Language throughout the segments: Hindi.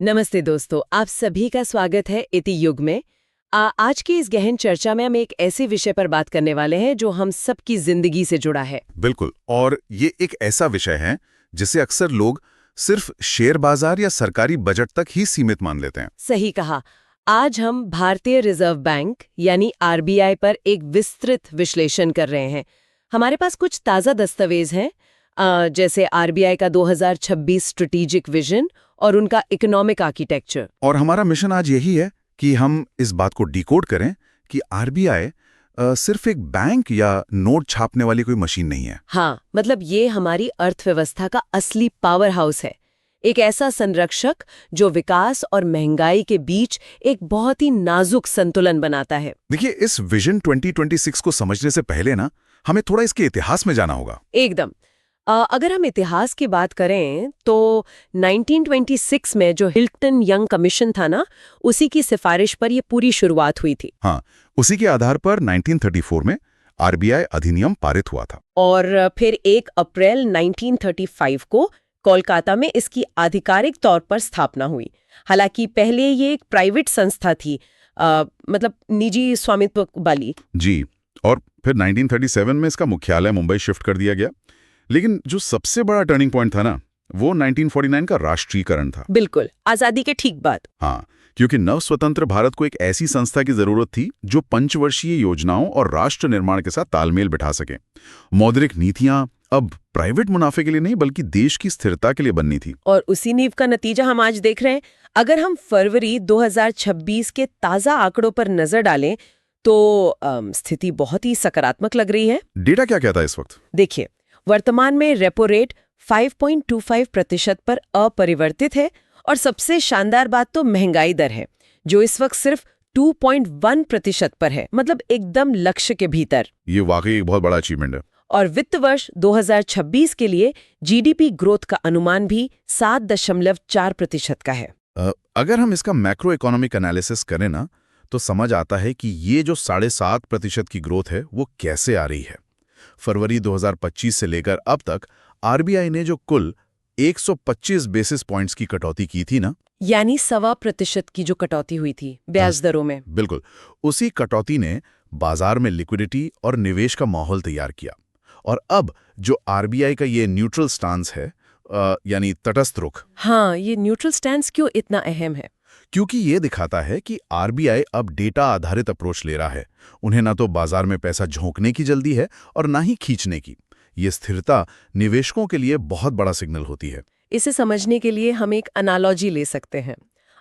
नमस्ते दोस्तों, आप सभी का स्वागत है इति युग में। आज की इस गहन चर्चा में हम एक ऐसे विषय पर बात करने वाले हैं जो हम सबकी जिंदगी से जुड़ा है। बिल्कुल। और ये एक ऐसा विषय है जिसे अक्सर लोग सिर्फ शेयर बाजार या सरकारी बजट तक ही सीमित मान लेते हैं। सही कहा। आज हम भारतीय रिजर्व बैंक यानी आरबीआई पर एक विस्तृत विश्लेषण कर रहे हैं। हमारे पास कुछ ताज़ा दस्तावेज हैं, जैसे आरबीआई का 2026 स्ट्रेटेजिक विजन और उनका इकोनॉमिक आर्किटेक्चर। और हमारा मिशन आज यही है कि हम इस बात को डिकोड करें कि आरबीआई सिर्फ एक बैंक या नोट छापने वाली कोई मशीन नहीं है। हाँ, मतलब ये हमारी अर्थव्यवस्था का असली पावर हाउस है। एक ऐसा संरक्षक जो विकास और महंगाई के बीच एक बहुत ही नाजुक संतुलन बनाता है। देखिए, इस विजन 2026 को समझने से पहले ना हमें थोड़ा इसके इतिहास में जाना होगा। एकदम। अगर हम इतिहास की बात करें तो 1926 में जो हिल्टन यंग कमीशन था ना, उसी की सिफारिश पर ये पूरी शुरुआत हुई थी। हाँ, उसी के आधार पर 1934 में आरबीआई अधिनियम पारित हुआ था। और फिर 1 अप्रैल 1935 को कोलकाता में इसकी आधिकारिक तौर पर स्थापना हुई। हालांकि पहले ये एक प्राइवेट संस्था थी, मतलब निजी स्वामित्व वाली। जी, और फिर 1937 में इसका मुख्यालय मुंबई शिफ्ट कर दिया गया। लेकिन जो सबसे बड़ा टर्निंग पॉइंट था ना, वो 1949 का राष्ट्रीयकरण था। बिल्कुल, आजादी के ठीक बाद। हाँ, क्योंकि नव स्वतंत्र भारत को एक ऐसी संस्था की जरूरत थी जो पंचवर्षीय योजनाओं और राष्ट्र निर्माण के साथ तालमेल बिठा सके। मौद्रिक नीतियां अब प्राइवेट मुनाफे के लिए नहीं बल्कि देश की स्थिरता के लिए बननी थी। और उसी नींव का नतीजा हम आज देख रहे हैं। अगर हम फरवरी 2026 के ताजा आंकड़ों पर नजर डालें तो स्थिति बहुत ही सकारात्मक लग रही है। डेटा क्या कहता है इस वक्त? देखिए, वर्तमान में रेपो रेट 5.25% पर अपरिवर्तित है और सबसे शानदार बात तो महंगाई दर है, जो इस वक्त सिर्फ 2.1% पर है, मतलब एकदम लक्ष्य के भीतर। ये वाकई एक बहुत बड़ा अचीवमेंट है। और वित्त वर्ष 2026 के लिए जीडीपी ग्रोथ का अनुमान भी 7.4% का है। अगर हम इसका मैक्रो इकोनॉमिक एनालिसिस करें ना, तो समझ आता है कि ये जो 7.5% की ग्रोथ है वो कैसे आ रही है। फरवरी 2025 से लेकर अब तक आरबीआई ने जो कुल 125 बेसिस पॉइंट्स की कटौती की थी ना, यानी 1.25% की जो कटौती हुई थी ब्याज दरों में। बिल्कुल, उसी कटौती ने बाजार में लिक्विडिटी और निवेश का माहौल तैयार किया। और अब जो आरबीआई का ये न्यूट्रल स्टांस है, यानी तटस्थ रुख। हाँ, ये न्यूट्रल स्टैंस क्यों इतना अहम है? क्योंकि ये दिखाता है कि आरबीआई अब डेटा आधारित अप्रोच ले रहा है। उन्हें ना तो बाजार में पैसा झोंकने की जल्दी है और ना ही खींचने की। ये स्थिरता निवेशकों के लिए बहुत बड़ा सिग्नल होती है। इसे समझने के लिए हम एक एनालॉजी ले सकते हैं।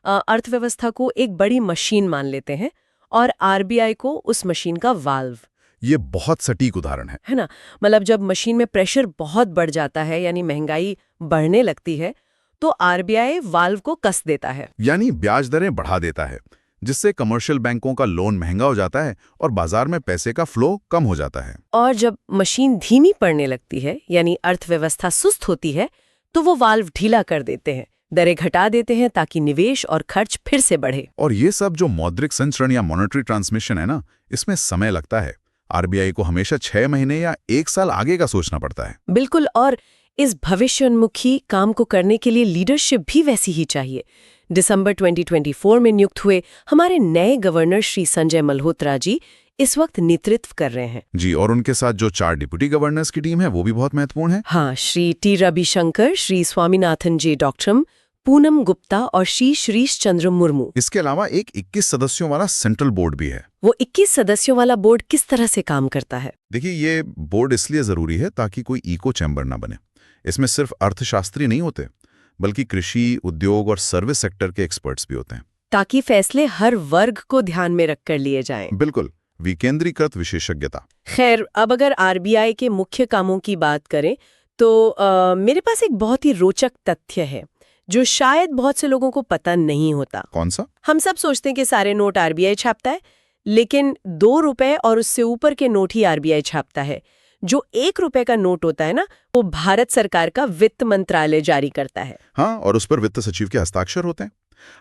अर्थव्यवस्था को एक बड़ी मशीन मान लेते हैं और आरबीआई को उस मशीन का वाल्व। ये बहुत सटीक उदाहरण है ना? मतलब जब मशीन में प्रेशर बहुत बढ़ जाता है, यानी महंगाई बढ़ने लगती है, तो आरबीआई वाल्व को कस देता है, यानी ब्याज दरें बढ़ा देता है, जिससे कमर्शियल बैंकों का लोन महंगा हो जाता है और बाजार में पैसे का फ्लो कम हो जाता है। और जब मशीन धीमी पड़ने लगती है, यानी अर्थव्यवस्था सुस्त होती है, तो वो वाल्व ढीला कर देते हैं, दरें घटा देते हैं ताकि निवेश और खर्च फिर से बढ़े। और ये सब जो मौद्रिक संचरण या मॉनेटरी ट्रांसमिशन है ना, इसमें समय लगता है। आरबीआई को हमेशा 6 महीने या 1 साल आगे का सोचना पड़ता है। बिल्कुल, और इस भविष्योन्मुखी काम को करने के लिए लीडरशिप भी वैसी ही चाहिए। दिसंबर 2024 में नियुक्त हुए हमारे नए गवर्नर श्री संजय मल्होत्रा जी इस वक्त नेतृत्व कर रहे हैं। जी, और उनके साथ जो 4 डिप्टी गवर्नर्स की टीम है वो भी बहुत महत्वपूर्ण है। हाँ, श्री टी रविशंकर, श्री स्वामीनाथन जे डॉक्टरम, पूनम गुप्ता और श्री श्रीश चंद्र मुर्मू। इसके अलावा एक 21 सदस्यों वाला सेंट्रल बोर्ड भी है। वो 21 सदस्यों वाला बोर्ड किस तरह से काम करता है? देखिए, ये बोर्ड इसलिए जरूरी है ताकि कोई इको चैम्बर ना बने। इसमें सिर्फ अर्थशास्त्री नहीं होते, बल्कि कृषि, उद्योग और सर्विस सेक्टर के एक्सपर्ट्स भी होते हैं, ताकि फैसले हर वर्ग को ध्यान में रखकर लिए जाएं। बिल्कुल, विकेंद्रीकृत विशेषज्ञता। खैर, अब अगर आरबीआई के मुख्य कामों की बात करें तो मेरे पास एक बहुत ही रोचक तथ्य है जो शायद बहुत से लोगों को पता नहीं होता। कौन सा? हम सब सोचते हैं कि सारे नोट आरबीआई छापता है, लेकिन 2 रुपए और उससे ऊपर के नोट ही आरबीआई छापता है। जो 1 रुपए का नोट होता है ना, वो भारत सरकार का वित्त मंत्रालय जारी करता है। हाँ, और उस पर वित्त सचिव के हस्ताक्षर होते हैं।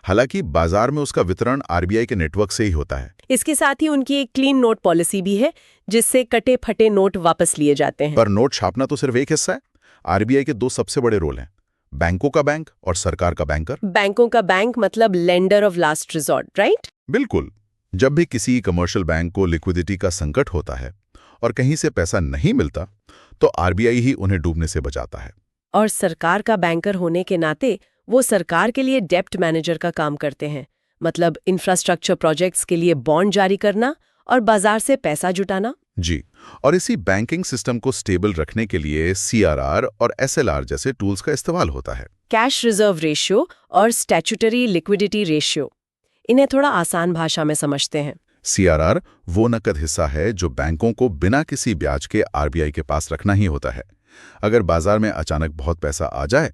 हालांकि बाजार में उसका वितरण आरबीआई के नेटवर्क से ही होता है। इसके साथ ही उनकी एक क्लीन नोट पॉलिसी भी है, जिससे कटे फटे नोट वापस लिए जाते हैं। पर नोट छापना तो सिर्फ एक हिस्सा है। आरबीआई के 2 सबसे बड़े रोल हैं, बैंकों का बैंक और सरकार का बैंकर। बैंकों का बैंक मतलब lender of last resort, right? बिल्कुल। जब भी किसी कमर्शियल बैंक को लिक्विडिटी का संकट होता है और कहीं से पैसा नहीं मिलता, तो आरबीआई ही उन्हें डूबने से बचाता है। और सरकार का बैंकर होने के नाते वो सरकार के लिए डेप्ट मैनेजर का काम करते हैं, मतलब इंफ्रास्ट्रक्चर प्रोजेक्ट्स के लिए बॉन्ड जारी करना और बाजार से पैसा जुटाना। जी, और इसी बैंकिंग सिस्टम को स्टेबल रखने के लिए सीआरआर और एसएलआर जैसे टूल्स का इस्तेमाल होता है। कैश रिजर्व रेशियो और स्टैट्यूटरी लिक्विडिटी रेशियो, इन्हें थोड़ा आसान भाषा में समझते हैं। सीआरआर वो नकद हिस्सा है जो बैंकों को बिना किसी ब्याज के आरबीआई के पास रखना ही होता है। अगर बाजार में अचानक बहुत पैसा आ जाए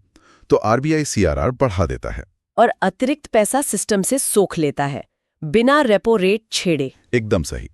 तो आरबीआई सीआरआर बढ़ा देता है और अतिरिक्त पैसा सिस्टम से सोख लेता है, बिना रेपो रेट छेड़े। एकदम सही।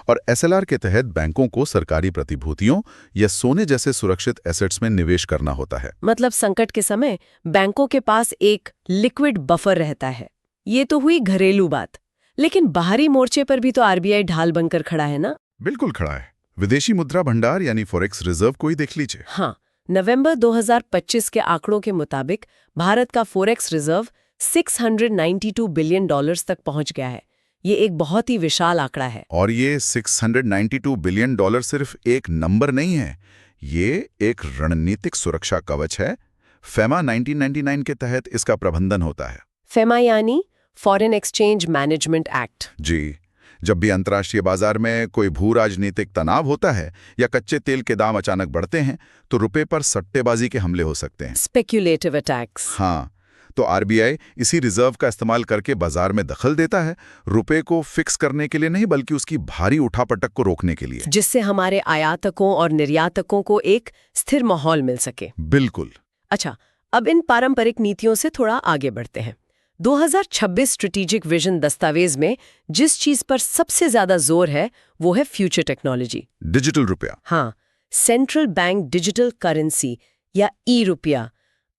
और एसएलआर के तहत बैंकों को सरकारी प्रतिभूतियों या सोने जैसे सुरक्षित एसेट्स में निवेश करना होता है। मतलब संकट के समय बैंकों के पास एक लिक्विड बफर रहता है। ये तो हुई घरेलू बात, लेकिन बाहरी मोर्चे पर भी तो आरबीआई ढाल बनकर खड़ा है ना? बिल्कुल खड़ा है। विदेशी मुद्रा भंडार यानी फॉरेक्स रिजर्व को ही देख लीजिए। हाँ, नवंबर 2025 के आंकड़ों के मुताबिक भारत का फॉरेक्स रिजर्व $692 बिलियन तक पहुंच गया है। ये एक बहुत ही विशाल आंकड़ा है। और ये $692 बिलियन सिर्फ एक नंबर नहीं है, ये एक रणनीतिक सुरक्षा कवच है। फेमा 1999 के तहत इसका प्रबंधन होता है। फेमा यानी फॉरेन एक्सचेंज मैनेजमेंट एक्ट। जी, जब भी अंतर्राष्ट्रीय बाजार में कोई भू राजनीतिक तनाव होता है या कच्चे तेल के दाम अचानक बढ़ते हैं, तो रुपए पर सट्टेबाजी के हमले हो सकते हैं। Speculative attacks. हाँ, तो आरबीआई इसी रिजर्व का इस्तेमाल करके बाजार में दखल देता है, रुपए को फिक्स करने के लिए नहीं बल्कि उसकी भारी उठापटक को रोकने के लिए, जिससे हमारे आयातकों और निर्यातकों को एक स्थिर माहौल मिल सके। बिल्कुल। अच्छा, अब इन पारंपरिक नीतियों से थोड़ा आगे बढ़ते हैं। 2026 स्ट्रेटेजिक विजन दस्तावेज में जिस चीज पर सबसे ज्यादा जोर है वो है फ्यूचर टेक्नोलॉजी, डिजिटल रुपया। हाँ, सेंट्रल बैंक डिजिटल करेंसी या ई रुपया।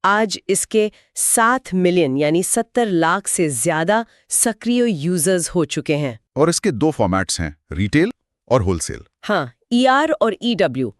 आज इसके 7 मिलियन यानी 70 लाख से ज्यादा सक्रिय यूजर्स हो चुके हैं। और इसके 2 फॉर्मेट्स हैं, रिटेल और होलसेल। हाँ, ईआर और ईडब्ल्यू।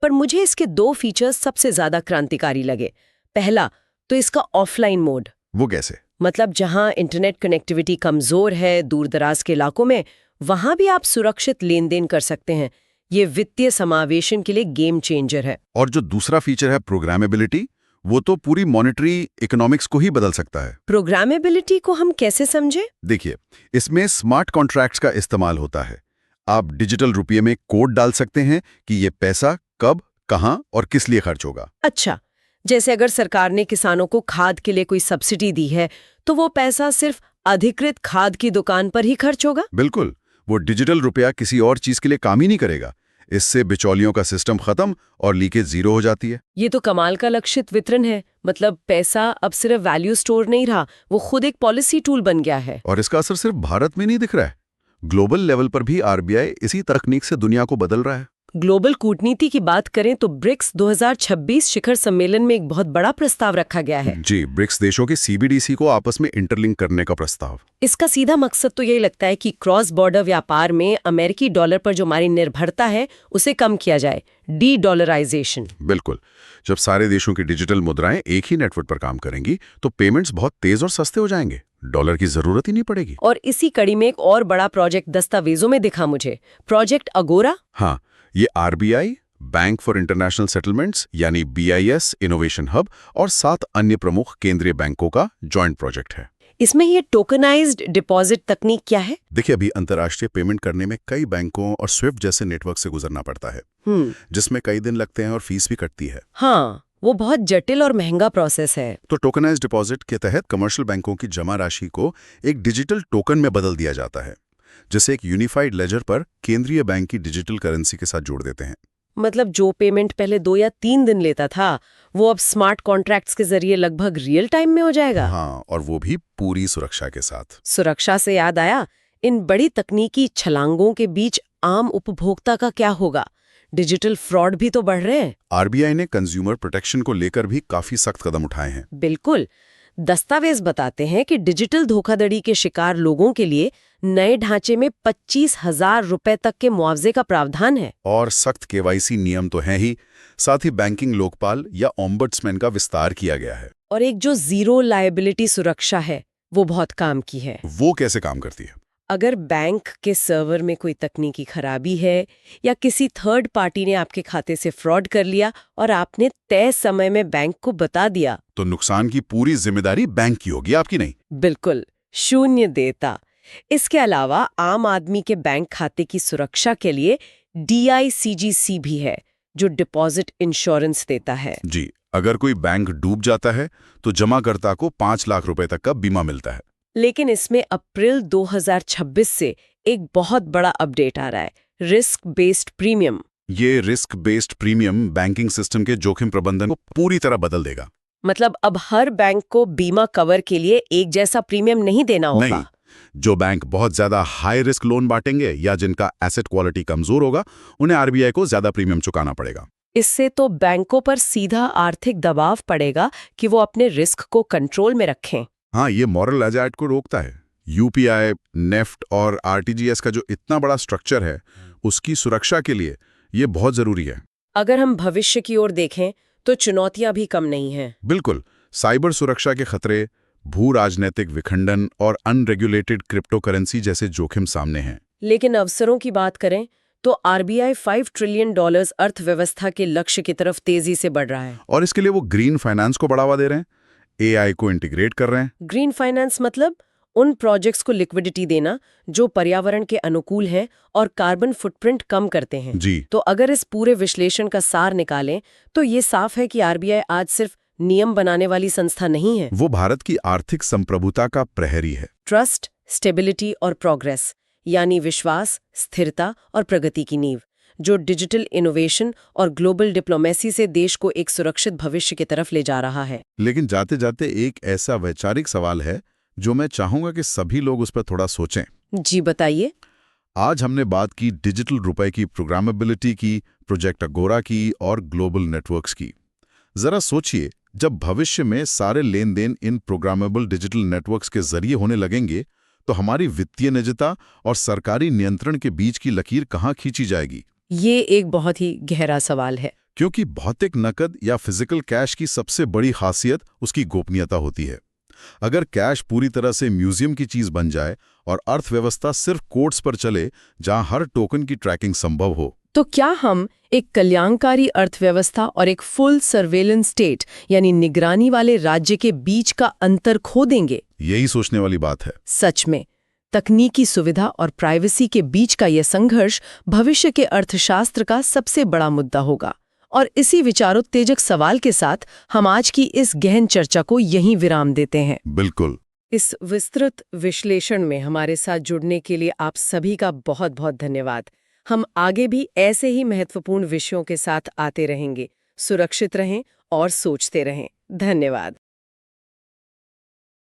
पर मुझे इसके 2 फीचर्स सबसे ज्यादा क्रांतिकारी लगे। पहला तो इसका ऑफलाइन मोड। वो कैसे? मतलब जहां इंटरनेट कनेक्टिविटी कमजोर है, दूर दराज के इलाकों में, वहां भी आप सुरक्षित लेन देन कर सकते हैं। ये वित्तीय समावेशन के लिए गेम चेंजर है। और जो दूसरा फीचर है प्रोग्रामेबिलिटी, वो तो पूरी मॉनेटरी इकोनॉमिक्स को ही बदल सकता है। प्रोग्रामेबिलिटी को हम कैसे समझे? देखिए, इसमें स्मार्ट कॉन्ट्रैक्ट्स का इस्तेमाल होता है। आप डिजिटल रुपये में कोड डाल सकते हैं कि ये पैसा कब, कहां और किस लिए खर्च होगा। अच्छा, जैसे अगर सरकार ने किसानों को खाद के लिए कोई सब्सिडी दी है, तो वो पैसा सिर्फ अधिकृत खाद की दुकान पर ही खर्च होगा? बिल्कुल, वो डिजिटल रुपया किसी और चीज के लिए काम ही नहीं करेगा। इससे बिचौलियों का सिस्टम खत्म और लीकेज जीरो हो जाती है। ये तो कमाल का लक्षित वितरण है। मतलब पैसा अब सिर्फ वैल्यू स्टोर नहीं रहा, वो खुद एक पॉलिसी टूल बन गया है। और इसका असर सिर्फ भारत में नहीं दिख रहा है, ग्लोबल लेवल पर भी आरबीआई इसी तकनीक से दुनिया को बदल रहा है। ग्लोबल कूटनीति की बात करें तो ब्रिक्स 2026 शिखर सम्मेलन में एक बहुत बड़ा प्रस्ताव रखा गया है। जी, ब्रिक्स देशों के सीबीडीसी को आपस में इंटरलिंक करने का प्रस्ताव। इसका सीधा मकसद तो यही लगता है कि क्रॉस बॉर्डर व्यापार में अमेरिकी डॉलर पर जो हमारी निर्भरता है उसे कम किया जाए, डी डॉलराइजेशन। बिल्कुल, जब सारे देशों की डिजिटल मुद्राएं एक ही नेटवर्क पर काम करेंगी तो पेमेंट्स बहुत तेज और सस्ते हो जाएंगे, डॉलर की जरूरत ही नहीं पड़ेगी। और इसी कड़ी में एक और बड़ा प्रोजेक्ट दस्तावेजों में दिखा मुझे, प्रोजेक्ट अगोरा। हाँ, ये RBI, bank for international settlements यानी बीआईएस इनोवेशन हब और 7 अन्य प्रमुख केंद्रीय बैंकों का जॉइंट प्रोजेक्ट है। इसमें ये टोकनाइज्ड डिपॉजिट तकनीक क्या है? देखिए, अभी अंतर्राष्ट्रीय पेमेंट करने में कई बैंकों और स्विफ्ट जैसे नेटवर्क से गुजरना पड़ता है, जिसमें कई दिन लगते हैं और फीस भी कटती है। हाँ, वो बहुत जटिल और महंगा प्रोसेस है। तो टोकनाइज्ड डिपॉजिट के तहत कमर्शियल बैंकों की जमा राशि को एक डिजिटल टोकन में बदल दिया जाता है, जिसे एक यूनिफाइड लेजर पर केंद्रीय बैंक की डिजिटल करेंसी के साथ जोड़ देते हैं। मतलब जो पेमेंट पहले 2 या 3 दिन लेता था, वो अब स्मार्ट कॉन्ट्रैक्ट्स के जरिए लगभग रियल टाइम में हो जाएगा। हाँ, और वो भी पूरी सुरक्षा के साथ। सुरक्षा से याद आया, इन बड़ी तकनीकी छलांगों के बीच आम उपभोक्ता का क्या होगा? डिजिटल फ्रॉड भी तो बढ़ रहे हैं। आरबीआई ने कंज्यूमर प्रोटेक्शन को लेकर भी काफी सख्त कदम उठाए हैं। बिल्कुल, दस्तावेज बताते हैं कि डिजिटल धोखाधड़ी के शिकार लोगों के लिए नए ढांचे में 25,000 रुपए तक के मुआवजे का प्रावधान है। और सख्त केवाईसी नियम तो हैं ही, साथ ही बैंकिंग लोकपाल या ओम्बड्समैन का विस्तार किया गया है। और एक जो जीरो लायबिलिटी सुरक्षा है वो बहुत काम की है। वो कैसे काम करती है? अगर बैंक के सर्वर में कोई तकनीकी खराबी है या किसी थर्ड पार्टी ने आपके खाते से फ्रॉड कर लिया और आपने तय समय में बैंक को बता दिया, तो नुकसान की पूरी जिम्मेदारी बैंक की होगी, आपकी नहीं। बिल्कुल शून्य देता। इसके अलावा आम आदमी के बैंक खाते की सुरक्षा के लिए DICGC भी है, जो डिपॉजिट इंश्योरेंस देता है। जी, अगर कोई बैंक डूब जाता है तो जमाकर्ता को 5 लाख रुपए तक का बीमा मिलता है। लेकिन इसमें अप्रैल 2026 से एक बहुत बड़ा अपडेट आ रहा है, रिस्क बेस्ड प्रीमियम। ये risk based premium banking system के जोखिम प्रबंधन को पूरी तरह बदल देगा। मतलब अब हर बैंक को बीमा कवर के लिए एक जैसा प्रीमियम नहीं देना होगा। नहीं, जो बैंक बहुत ज्यादा हाई रिस्क लोन बांटेंगे या जिनका एसेट क्वालिटी कमजोर होगा, उन्हें आरबीआई को ज्यादा प्रीमियम चुकाना पड़ेगा। इससे तो बैंकों पर सीधा आर्थिक दबाव पड़ेगा कि वो अपने रिस्क को कंट्रोल में रखें। हाँ, ये मॉरल हैजार्ड को रोकता है। यूपीआई, नेफ्ट और आरटीजीएस का जो इतना बड़ा स्ट्रक्चर है, उसकी सुरक्षा के लिए ये बहुत जरूरी है। अगर हम भविष्य की ओर देखें तो चुनौतियां भी कम नहीं हैं। बिल्कुल, साइबर सुरक्षा के खतरे, भू राजनीतिक विखंडन और अनरेगुलेटेड क्रिप्टो करेंसी जैसे जोखिम सामने हैं। लेकिन अवसरों की बात करें तो आरबीआई $5 ट्रिलियन अर्थव्यवस्था के लक्ष्य की तरफ तेजी से बढ़ रहा है। और इसके लिए वो ग्रीन फाइनेंस को बढ़ावा दे रहे हैं, एआई को इंटीग्रेट कर रहे हैं। ग्रीन फाइनेंस मतलब उन प्रोजेक्ट्स को लिक्विडिटी देना जो पर्यावरण के अनुकूल हैं और कार्बन फुटप्रिंट कम करते हैं। जी, तो अगर इस पूरे विश्लेषण का सार निकालें तो ये साफ है कि आरबीआई आज सिर्फ नियम बनाने वाली संस्था नहीं है, वो भारत की आर्थिक संप्रभुता का प्रहरी है। ट्रस्ट, स्टेबिलिटी और प्रोग्रेस यानी विश्वास, स्थिरता और प्रगति की नींव, जो डिजिटल इनोवेशन और ग्लोबल डिप्लोमेसी से देश को एक सुरक्षित भविष्य की तरफ ले जा रहा है। लेकिन जाते जाते एक ऐसा वैचारिक सवाल है जो मैं चाहूंगा कि सभी लोग उस पर थोड़ा सोचें। जी बताइए। आज हमने बात की डिजिटल रुपए की प्रोग्रामेबिलिटी की, प्रोजेक्ट अगोरा की और ग्लोबल नेटवर्क्स की। जरा सोचिए, जब भविष्य में सारे लेन then in programmable digital networks के जरिए होने लगेंगे तो हमारी वित्तीय निजता और सरकारी नियंत्रण के बीच की लकीर कहाँ खींची जाएगी? ये एक बहुत ही गहरा सवाल है। क्योंकि भौतिक नकद या फिजिकल कैश की सबसे बड़ी खासियत उसकी गोपनीयता होती है। अगर कैश पूरी तरह से म्यूजियम की चीज बन जाए और अर्थव्यवस्था सिर्फ कोड्स पर चले जहां हर टोकन की ट्रैकिंग संभव हो, तो क्या हम एक कल्याणकारी अर्थव्यवस्था और एक फुल सर्वेलेंस स्टेट यानी निगरानी वाले राज्य के बीच का अंतर खो देंगे? यही सोचने वाली बात है। सच में तकनीकी सुविधा और प्राइवेसी के बीच का यह संघर्ष भविष्य के अर्थशास्त्र का सबसे बड़ा मुद्दा होगा। और इसी विचारोत्तेजक सवाल के साथ हम आज की इस गहन चर्चा को यहीं विराम देते हैं। बिल्कुल। इस विस्तृत विश्लेषण में हमारे साथ जुड़ने के लिए आप सभी का बहुत बहुत धन्यवाद। हम आगे भी ऐसे ही महत्वपूर्ण विषयों के साथ आते रहेंगे। सुरक्षित रहें और सोचते रहें। धन्यवाद।